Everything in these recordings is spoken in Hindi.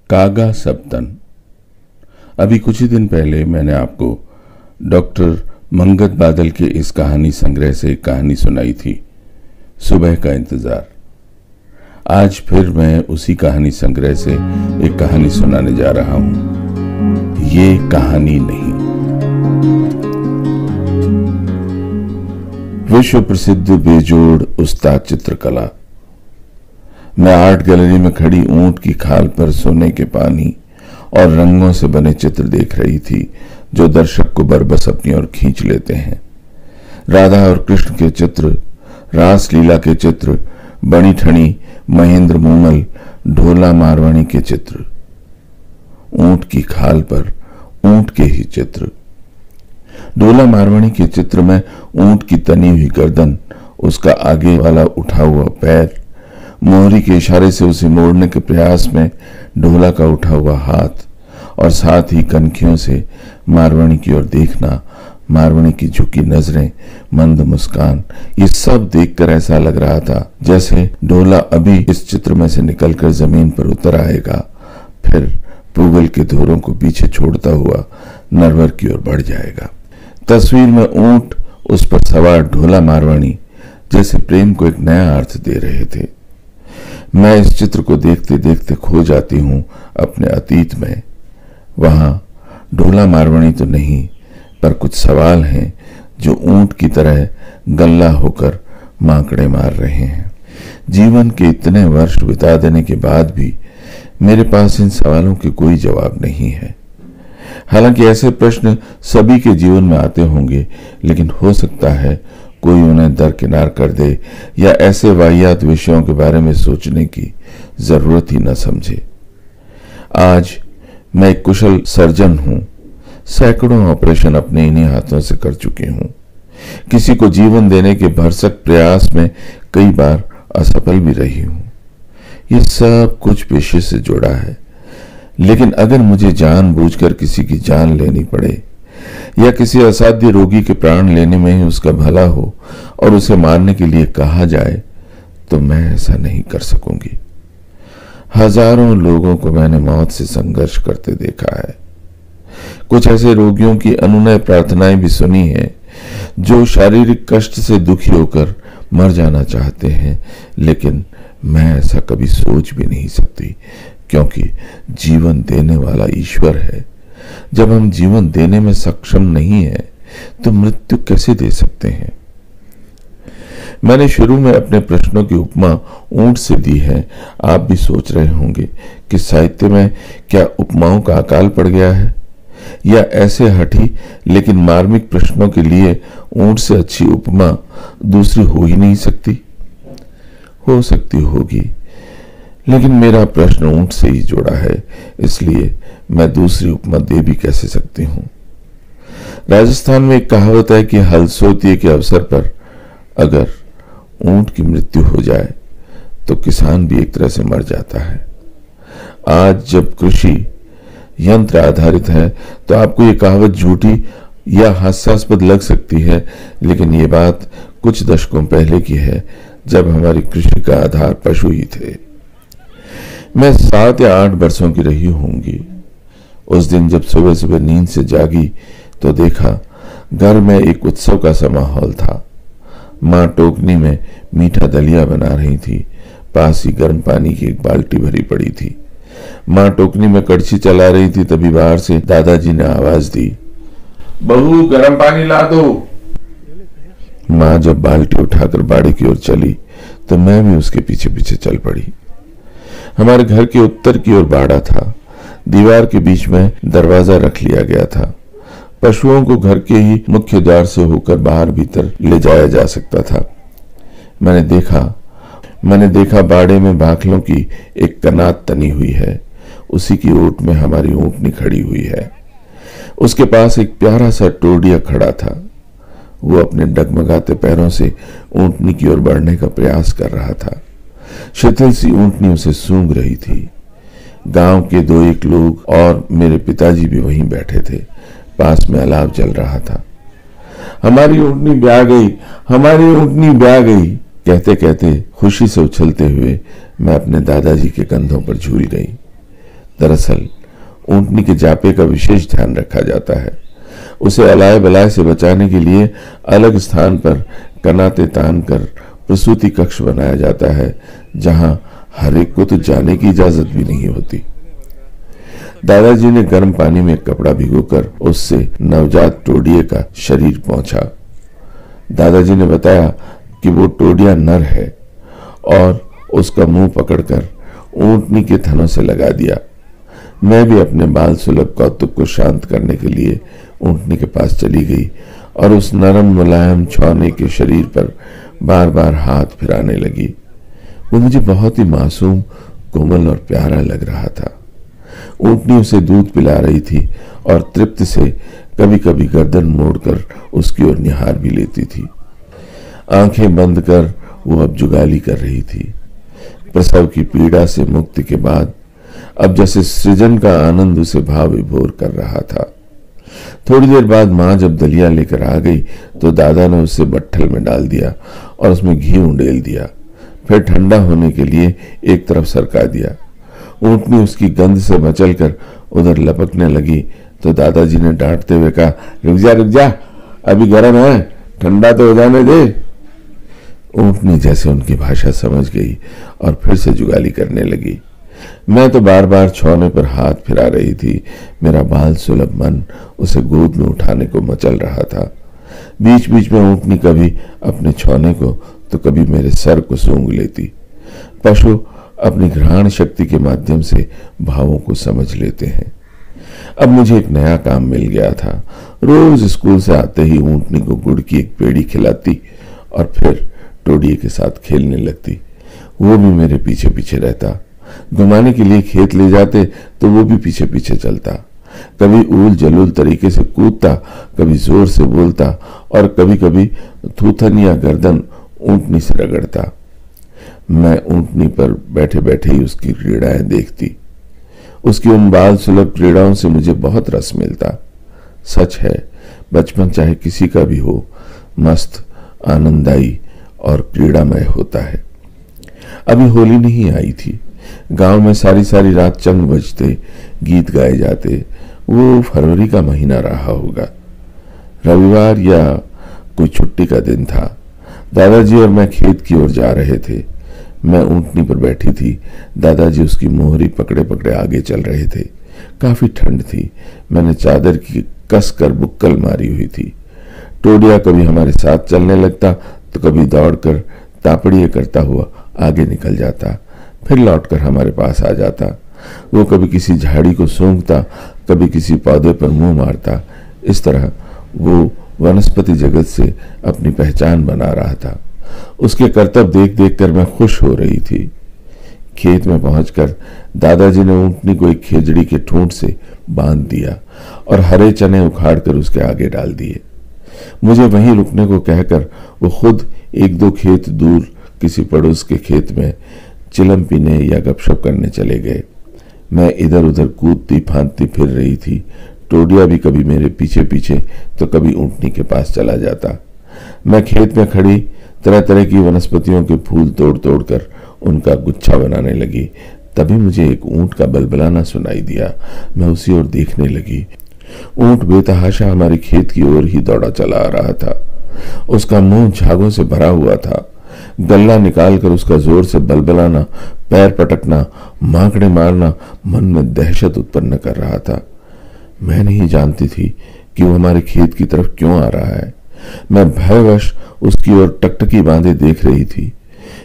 कागा सप्तन। अभी कुछ ही दिन पहले मैंने आपको डॉक्टर मंगत बादल के इस कहानी संग्रह से एक कहानी सुनाई थी, सुबह का इंतजार। आज फिर मैं उसी कहानी संग्रह से एक कहानी सुनाने जा रहा हूं। ये कहानी नहीं। विश्व प्रसिद्ध बेजोड़ उस्ताद चित्रकला। मैं आर्ट गैलरी में खड़ी ऊंट की खाल पर सोने के पानी और रंगों से बने चित्र देख रही थी जो दर्शक को बरबस अपनी ओर खींच लेते हैं। राधा और कृष्ण के चित्र, रास लीला के चित्र, बनी ठनी महेंद्र मूमल, ढोला मारवाणी के चित्र, ऊंट की खाल पर ऊंट के ही चित्र। ढोला मारवाणी के चित्र में ऊंट की तनी हुई गर्दन, उसका आगे वाला उठा हुआ पैर, मोहरी के इशारे से उसे मोड़ने के प्रयास में ढोला का उठा हुआ हाथ, और साथ ही कनखियों से मारवाणी की ओर देखना, मारवाणी की झुकी नजरें, मंद मुस्कान, ये सब देखकर ऐसा लग रहा था जैसे ढोला अभी इस चित्र में से निकलकर जमीन पर उतर आएगा, फिर पूगल के धोरों को पीछे छोड़ता हुआ नरवर की ओर बढ़ जाएगा। तस्वीर में ऊंट, उस पर सवार ढोला मारवाणी जैसे प्रेम को एक नया अर्थ दे रहे थे। मैं इस चित्र को देखते देखते खो जाती हूं अपने अतीत में। वहां ढोला मारवाणी तो नहीं, पर कुछ सवाल हैं जो ऊंट की तरह गल्ला होकर मांकड़े मार रहे हैं। जीवन के इतने वर्ष बिता देने के बाद भी मेरे पास इन सवालों के कोई जवाब नहीं है। हालांकि ऐसे प्रश्न सभी के जीवन में आते होंगे, लेकिन हो सकता है कोई उन्हें दरकिनार कर दे या ऐसे वाहियात विषयों के बारे में सोचने की जरूरत ही न समझे। आज मैं एक कुशल सर्जन हूं। सैकड़ों ऑपरेशन अपने इन्हीं हाथों से कर चुकी हूं। किसी को जीवन देने के भरसक प्रयास में कई बार असफल भी रही हूं। ये सब कुछ पेशे से जुड़ा है, लेकिन अगर मुझे जानबूझकर किसी की जान लेनी पड़े या किसी असाध्य रोगी के प्राण लेने में ही उसका भला हो और उसे मारने के लिए कहा जाए, तो मैं ऐसा नहीं कर सकूंगी। हजारों लोगों को मैंने मौत से संघर्ष करते देखा है। कुछ ऐसे रोगियों की अनुनय प्रार्थनाएं भी सुनी हैं जो शारीरिक कष्ट से दुखी होकर मर जाना चाहते हैं, लेकिन मैं ऐसा कभी सोच भी नहीं सकती, क्योंकि जीवन देने वाला ईश्वर है। जब हम जीवन देने में सक्षम नहीं है तो मृत्यु कैसे दे सकते हैं? मैंने शुरू में अपने प्रश्नों की उपमा ऊंट से दी है। आप भी सोच रहे होंगे कि साहित्य में क्या उपमाओं का अकाल पड़ गया है, या ऐसे हठी लेकिन मार्मिक प्रश्नों के लिए ऊंट से अच्छी उपमा दूसरी हो ही नहीं सकती। हो सकती होगी, लेकिन मेरा प्रश्न ऊंट से ही जुड़ा है, इसलिए मैं दूसरी उपमा दे भी कैसे सकती हूं। राजस्थान में एक कहावत है कि हलसोतिये के अवसर पर अगर ऊंट की मृत्यु हो जाए तो किसान भी एक तरह से मर जाता है। आज जब कृषि यंत्र आधारित है तो आपको ये कहावत झूठी या हास्यास्पद लग सकती है, लेकिन ये बात कुछ दशकों पहले की है, जब हमारी कृषि का आधार पशु ही थे। मैं 7 या 8 वर्षों की रही होंगी। उस दिन जब सुबह सुबह नींद से जागी तो देखा घर में एक उत्सव का सा माहौल था। माँ टोकनी में मीठा दलिया बना रही थी। पास ही गर्म पानी की एक बाल्टी भरी पड़ी थी। माँ टोकनी में कड़छी चला रही थी, तभी बाहर से दादाजी ने आवाज दी, बहू गर्म पानी ला दो। माँ जब बाल्टी उठाकर बाड़ी की ओर चली तो मैं भी उसके पीछे पीछे चल पड़ी। हमारे घर के उत्तर की ओर बाड़ा था। दीवार के बीच में दरवाजा रख लिया गया था। पशुओं को घर के ही मुख्य द्वार से होकर बाहर भीतर ले जाया जा सकता था। मैंने देखा बाड़े में भाखलों की एक कनात तनी हुई है। उसी की ओट में हमारी ऊंटनी खड़ी हुई है। उसके पास एक प्यारा सा टोडिया खड़ा था। वो अपने डगमगाते पैरों से ऊंटनी की ओर बढ़ने का प्रयास कर रहा था। शिथिल सी ऊंटनी उसे सूंघ रही थी। गांव के 2-1 लोग और मेरे पिताजी भी वहीं बैठे थे। पास में अलाव चल रहा था। हमारी ऊंटनी ब्याह गई, हमारी ऊंटनी ब्याह गई, कहते कहते खुशी से उछलते हुए मैं अपने दादाजी के कंधों पर झूल गई। दरअसल ऊंटनी के जापे का विशेष ध्यान रखा जाता है। उसे अलाय बलाय से बचाने के लिए अलग स्थान पर कनाते तान कर प्रसूति कक्ष बनाया जाता है, जहां हर एक को तो जाने की इजाजत भी नहीं होती। दादाजी ने गर्म पानी में एक कपड़ा भिगोकर उससे नवजात टोडिये का शरीर पोंछा। दादाजी ने बताया कि वो टोडिया नर है और उसका मुंह पकड़कर ऊंटनी के थनों से लगा दिया। मैं भी अपने बाल सुलभ कौतुक को शांत करने के लिए ऊंटनी के पास चली गई और उस नरम मुलायम छौने के शरीर पर बार बार हाथ फिराने लगी। वो मुझे बहुत ही मासूम, कोमल और प्यारा लग रहा था। ऊंटनी उसे दूध पिला रही थी और तृप्त से कभी कभी गर्दन मोड़कर उसकी ओर निहार भी लेती थी। आंखें बंद कर वो अब जुगाली कर रही थी। प्रसव की पीड़ा से मुक्ति के बाद अब जैसे सृजन का आनंद उसे भाव विभोर कर रहा था। थोड़ी देर बाद मां जब दलिया लेकर आ गई तो दादा ने उसे बट्ठल में डाल दिया और उसमें घी उंडेल दिया। फिर ठंडा होने के लिए एक तरफ सरका दिया। ऊंटनी उसकी गंध से मचलकर उधर लपकने लगी तो दादाजी ने डांटते हुए कहा, रुक जा, अभी गर्म है, ठंडा तो हो जाने दे। ऊंटनी जैसे उनकी भाषा समझ गई और फिर से जुगाली करने लगी। मैं तो बार बार छौने पर हाथ फिरा रही थी। मेरा बाल सुलभ मन उसे गोद में उठाने को मचल रहा था। बीच बीच में ऊंटनी कभी अपने छौने को तो कभी मेरे सर को सूंघ लेती। पशु अपनी घ्राण शक्ति के माध्यम से भावों को समझ लेते हैं। अब मुझे एक नया काम मिल गया था। रोज स्कूल से आते ही ऊंटनी को गुड़ की एक पेड़ी खिलाती और फिर टोडिये के साथ खेलने लगती। वो भी मेरे पीछे पीछे रहता। घुमाने के लिए खेत ले जाते तो वो भी पीछे पीछे चलता। कभी उल जलूल तरीके से कूदता, कभी जोर से बोलता और कभी कभी थूथन या गर्दन ऊंटनी से रगड़ता। मैं ऊंटनी पर बैठे बैठे ही उसकी क्रीड़ाएं देखती। उसकी उन बाल सुलभ क्रीड़ाओं से मुझे बहुत रस मिलता। सच है, बचपन चाहे किसी का भी हो, मस्त, आनंददायी और क्रीड़ामय होता है। अभी होली नहीं आई थी। गांव में सारी सारी रात चंग बजते, गीत गाए जाते। वो फरवरी का महीना रहा होगा। रविवार या कोई छुट्टी का दिन था। दादाजी और मैं खेत की ओर जा रहे थे। मैं ऊंटनी पर बैठी थी। दादाजी उसकी मोहरी पकड़े पकड़े आगे चल रहे थे। काफी ठंड थी। मैंने चादर की कस कर बुक्कल मारी हुई थी। टोडिया कभी हमारे साथ चलने लगता तो कभी दौड़कर तापड़िए करता हुआ आगे निकल जाता, फिर लौटकर हमारे पास आ जाता। वो कभी किसी झाड़ी को सूंघता, कभी किसी पौधे पर मुंह मारता। इस तरह वो वनस्पति जगत से अपनी पहचान बना रहा था। उसके करतब देख देख कर मैं खुश हो रही थी। खेत में पहुंचकर दादाजी ने ऊंटनी को एक खेजड़ी के ठूंठ से बांध दिया और हरे चने उखाड़कर उसके आगे डाल दिए। मुझे वहीं रुकने को कहकर वो खुद एक दो खेत दूर किसी पड़ोस के खेत में चिलम पीने या गपशप करने चले गए। मैं इधर उधर कूदती फांदती फिर रही थी। टोडिया भी कभी मेरे पीछे पीछे तो कभी ऊंटनी के पास चला जाता। मैं खेत में खड़ी तरह तरह की वनस्पतियों के फूल तोड़ तोड़ कर उनका गुच्छा बनाने लगी। तभी मुझे एक ऊंट का बलबलाना सुनाई दिया। मैं उसी ओर देखने लगी। ऊंट बेतहाशा हमारे खेत की ओर ही दौड़ा चला आ रहा था। उसका मुंह झागों से भरा हुआ था। गल्ला निकालकर उसका जोर से बलबलाना, पैर पटकना, मांकड़े मारना मन में दहशत उत्पन्न कर रहा था। मैं नहीं जानती थी कि वो हमारे खेत की तरफ क्यों आ रहा है। मैं भयवश उसकी ओर टकटकी बांधे देख रही थी।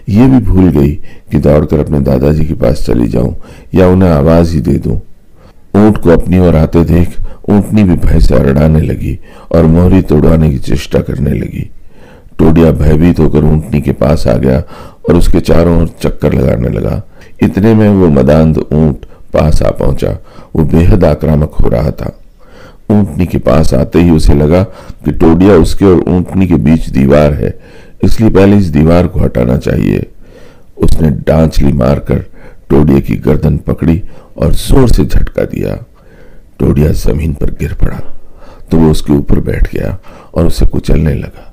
ये भी भूल गई कि दौड़कर अपने दादाजी के पास चली जाऊं या उन्हें आवाज ही दे दूं। ऊंट को अपनी ओर आते देख ऊंटनी भी भय से अरड़ाने लगी और मोहरी तोड़वाने की चेष्टा करने लगी। टोडिया भयभीत होकर ऊंटनी के पास आ गया और उसके चारों ओर चक्कर लगाने लगा। इतने में वो मदांध ऊंट पास आ पहुंचा। वो बेहद आक्रामक हो रहा था। ऊंटनी के पास आते ही उसे लगा कि टोडिया उसके और ऊंटनी के बीच दीवार है, इसलिए पहले इस दीवार को हटाना चाहिए। उसने डांचली मारकर टोडिया की गर्दन पकड़ी और जोर से झटका दिया। टोडिया जमीन पर गिर पड़ा तो वो उसके ऊपर बैठ गया और उसे कुचलने लगा।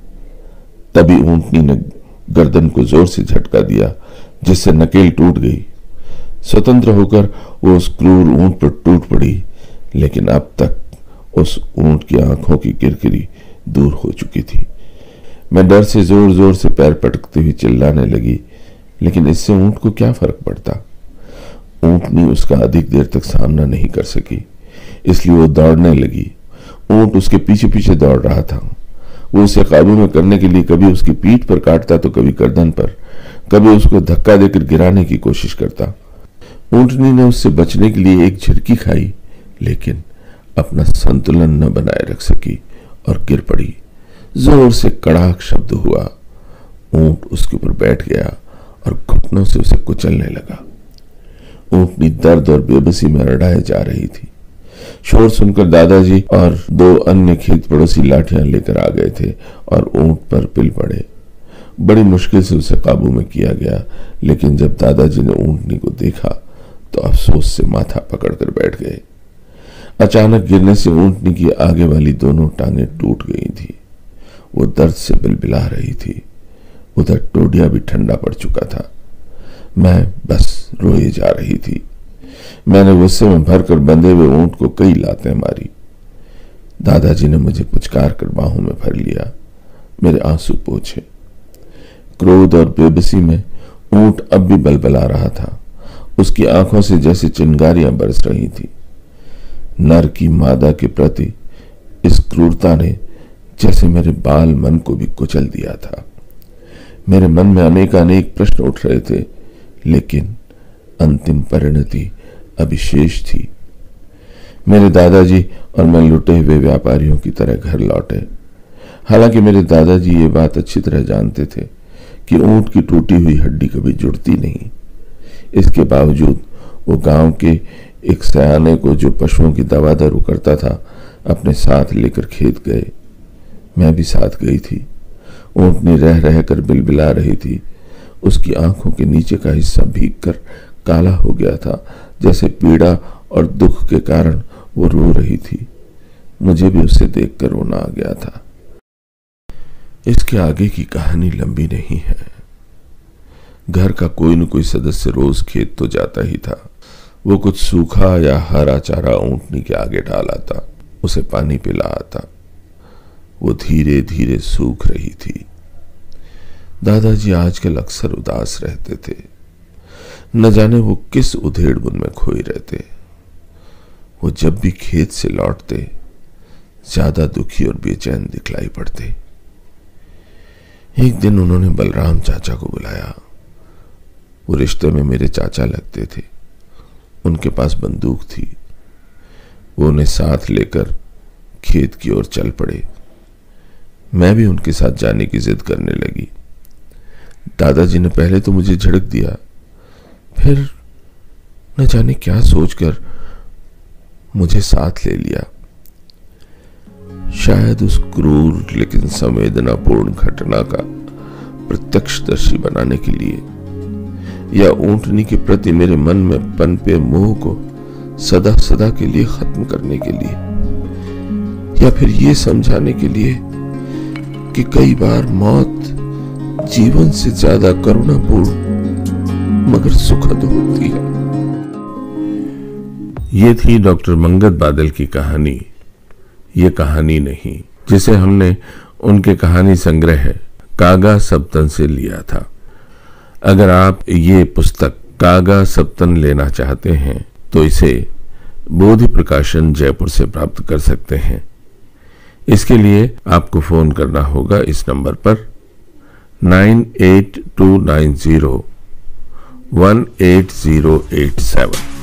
तभी ऊंटनी ने गर्दन को जोर से झटका दिया जिससे नकेल टूट गई। स्वतंत्र होकर वो उस क्रूर ऊंट पर टूट पड़ी, लेकिन अब तक उस ऊंट की आंखों की किरकिरी दूर हो चुकी थी। मैं डर से जोर जोर से पैर पटकती हुई चिल्लाने लगी, लेकिन इससे ऊंट को क्या फर्क पड़ता। ऊंटनी उसका अधिक देर तक सामना नहीं कर सकी, इसलिए वो दौड़ने लगी। ऊंट उसके पीछे पीछे दौड़ रहा था। वो उसे काबू में करने के लिए कभी उसकी पीठ पर काटता तो कभी गर्दन पर, कभी उसको धक्का देकर गिराने की कोशिश करता। ऊंटनी ने उससे बचने के लिए एक झिड़की खाई, लेकिन अपना संतुलन न बनाए रख सकी और गिर पड़ी। जोर से कड़ाक शब्द हुआ। ऊंट उसके ऊपर बैठ गया और घुटनों से उसे कुचलने लगा। ऊंटनी दर्द और बेबसी में अड़ाए जा रही थी। शोर सुनकर दादाजी और 2 अन्य खेत पड़ोसी लाठियां लेकर आ गए थे और ऊंट पर पिल पड़े। बड़ी मुश्किल से उसे काबू में किया गया, लेकिन जब दादाजी ने ऊंटनी को देखा तो अफसोस से माथा पकड़कर बैठ गए। अचानक गिरने से ऊंटनी की आगे वाली दोनों टांगें टूट गई थी। वो दर्द से बिलबिला रही थी। उधर टोडिया भी ठंडा पड़ चुका था। मैं बस रोए जा रही थी। मैंने गुस्से में भरकर बंधे हुए ऊंट को कई लातें मारी। दादाजी ने मुझे पुचकार कर बाहों में भर लिया, मेरे आंसू पोंछे। क्रोध और बेबसी में ऊंट अब भी बलबला रहा था। उसकी आंखों से जैसे चिंगारियां बरस रही थी। नर की मादा के प्रति इस क्रूरता ने जैसे मेरे बाल मन को भी कुचल दिया था। मेरे मन में अनेक प्रश्न उठ रहे थे, लेकिन अंतिम परिणति अभी शेष थी। मेरे दादाजी और मैं लुटे हुए व्यापारियों की तरह घर लौटे। हालांकि मेरे दादाजी ये बात अच्छी तरह जानते थे कि ऊंट की टूटी हुई हड्डी कभी जुड़ती नहीं। इसके बावजूद वो गांव के एक सयाने को, जो पशुओं की दवा दारू करता था, अपने साथ लेकर खेत गए। मैं भी साथ गई थी। ऊंटनी रह रहकर बिलबिला रही थी। उसकी आंखों के नीचे का हिस्सा भीगकर काला हो गया था, जैसे पीड़ा और दुख के कारण वो रो रही थी। मुझे भी उसे देखकर रोना आ गया था। इसके आगे की कहानी लंबी नहीं है। घर का कोई न कोई सदस्य रोज खेत तो जाता ही था। वो कुछ सूखा या हरा चारा ऊंटनी के आगे डाल आता, उसे पानी पिला आता। वो धीरे धीरे सूख रही थी। दादाजी आजकल अक्सर उदास रहते थे। न जाने वो किस उधेड़बुन में खोए रहते। वो जब भी खेत से लौटते ज्यादा दुखी और बेचैन दिखलाई पड़ते। एक दिन उन्होंने बलराम चाचा को बुलाया। वो रिश्ते में मेरे चाचा लगते थे। उनके पास बंदूक थी। वो उन्हें साथ लेकर खेत की ओर चल पड़े। मैं भी उनके साथ जाने की जिद करने लगी। दादाजी ने पहले तो मुझे झिड़क दिया, फिर न जाने क्या सोचकर मुझे साथ ले लिया। शायद उस क्रूर लेकिन संवेदनापूर्ण घटना का प्रत्यक्षदर्शी बनाने के लिए, या ऊंटनी के प्रति मेरे मन में पनपे मोह को सदा सदा के लिए खत्म करने के लिए, या फिर ये समझाने के लिए कि कई बार मौत जीवन से ज्यादा करुणापूर्ण मगर सुखद होती है। ये थी डॉक्टर मंगत बादल की कहानी। ये कहानी नहीं जिसे हमने उनके कहानी संग्रह कागा सप्तन से लिया था। अगर आप ये पुस्तक कागा सप्तन लेना चाहते हैं तो इसे बोधि प्रकाशन जयपुर से प्राप्त कर सकते हैं। इसके लिए आपको फोन करना होगा इस नंबर पर 9829018087।